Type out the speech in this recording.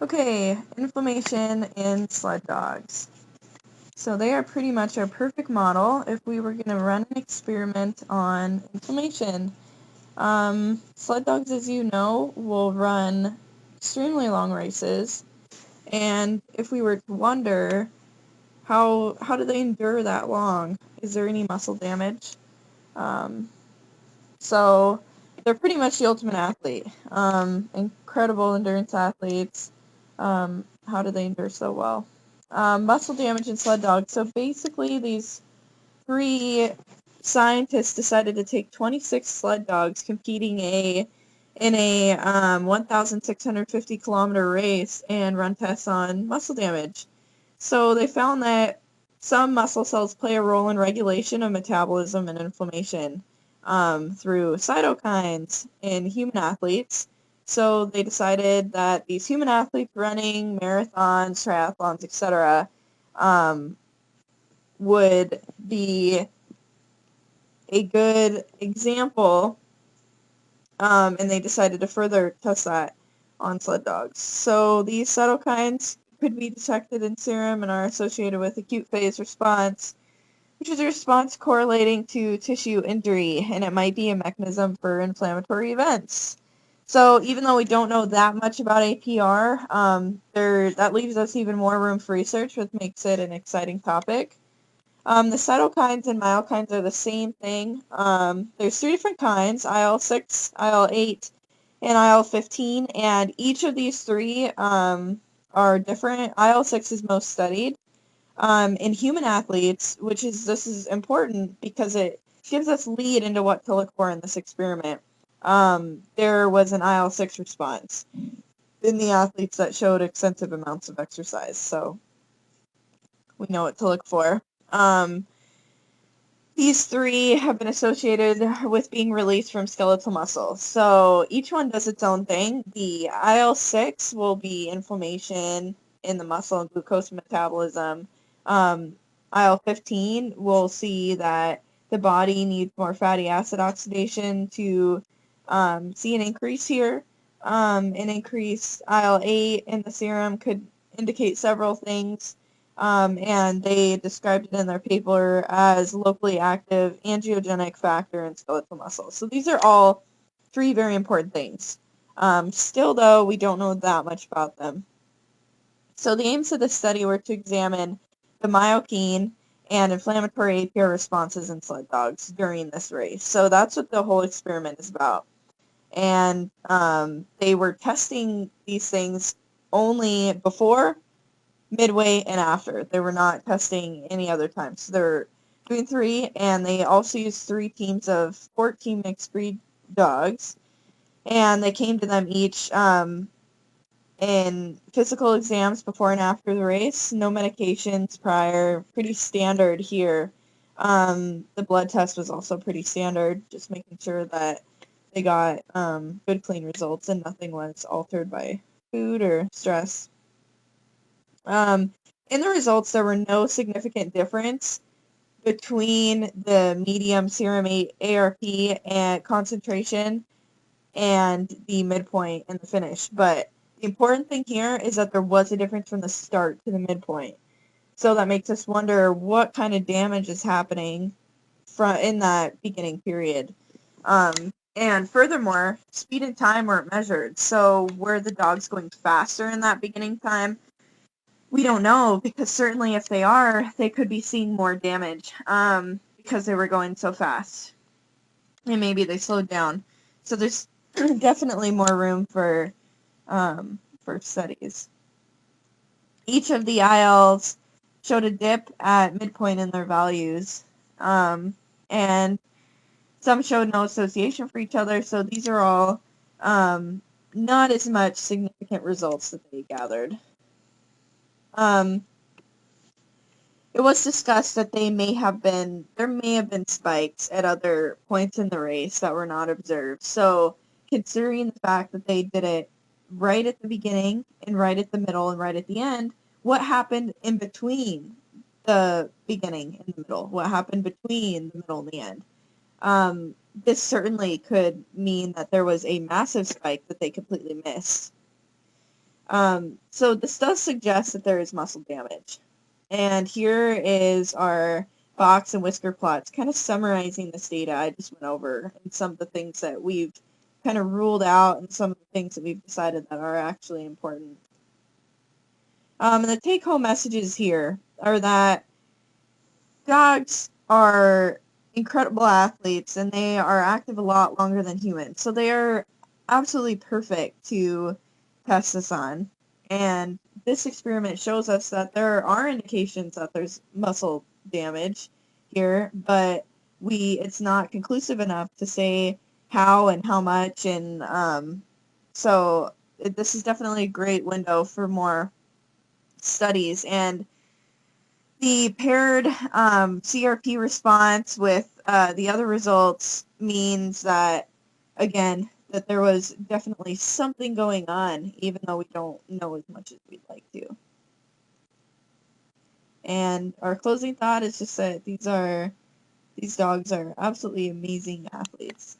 Okay, inflammation in sled dogs. So they are pretty much our perfect model if we were going to run an experiment on inflammation. Sled dogs, as you know, will run extremely long races, and if we were to wonder how do they endure that long? Is there any muscle damage? Um, so they're pretty much the ultimate athlete. Incredible endurance athletes. How do they endure so well? Muscle damage in sled dogs. So basically, these three scientists decided to take 26 sled dogs competing in a 1,650-kilometer race and run tests on muscle damage. So they found that some muscle cells play a role in regulation of metabolism and inflammation through cytokines in human athletes. So they decided that these human athletes running marathons, triathlons, etc., would be a good example, and they decided to further test that on sled dogs. So these cytokines could be detected in serum and are associated with acute phase response, which is a response correlating to tissue injury, and it might be a mechanism for inflammatory events. So even though we don't know that much about APR, that leaves us even more room for research, which makes it an exciting topic. The cytokines and myokines are the same thing. There's three different kinds, IL-6, IL-8, and IL-15, and each of these three are different. IL-6 is most studied in human athletes, this is important because it gives us lead into what to look for in this experiment. There was an IL-6 response in the athletes that showed extensive amounts of exercise, so we know what to look for. These three have been associated with being released from skeletal muscle. So each one does its own thing. The IL-6 will be inflammation in the muscle and glucose metabolism. IL-15 will see that the body needs more fatty acid oxidation to see an increase here. An increased IL-8 in the serum could indicate several things. And they described it in their paper as locally active angiogenic factor in skeletal muscle. So these are all three very important things. Still, though, we don't know that much about them. So the aims of this study were to examine the myokine and inflammatory APR responses in sled dogs during this race. So that's what the whole experiment is about. And they were testing these things only before, midway, and after. They were not testing any other time. So they're doing three, and they also used three teams of 14 mixed breed dogs. And they came to them each in physical exams before and after the race. No medications prior. Pretty standard here. The blood test was also pretty standard, just making sure that they got good, clean results and nothing was altered by food or stress. In the results, there were no significant difference between the medium serum ARP and concentration and the midpoint and the finish. But the important thing here is that there was a difference from the start to the midpoint. So that makes us wonder what kind of damage is happening in that beginning period. And furthermore, speed and time weren't measured. So were the dogs going faster in that beginning time? We don't know, because certainly if they are, they could be seeing more damage because they were going so fast. And maybe they slowed down. So there's definitely more room for studies. Each of the ILs showed a dip at midpoint in their values. And some showed no association for each other. So these are all not as much significant results that they gathered. It was discussed that there may have been spikes at other points in the race that were not observed. So considering the fact that they did it right at the beginning and right at the middle and right at the end, what happened in between the beginning and the middle? What happened between the middle and the end? This certainly could mean that there was a massive spike that they completely missed. So this does suggest that there is muscle damage. And here is our box and whisker plots, kind of summarizing this data I just went over and some of the things that we've kind of ruled out and some of the things that we've decided that are actually important. And the take-home messages here are that dogs are incredible athletes and they are active a lot longer than humans. So they are absolutely perfect to test this on. And this experiment shows us that there are indications that there's muscle damage here, but it's not conclusive enough to say how and how much. And this is definitely a great window for more studies. And the paired CRP response with the other results means that, again, that there was definitely something going on, even though we don't know as much as we'd like to. And our closing thought is just that these dogs are absolutely amazing athletes.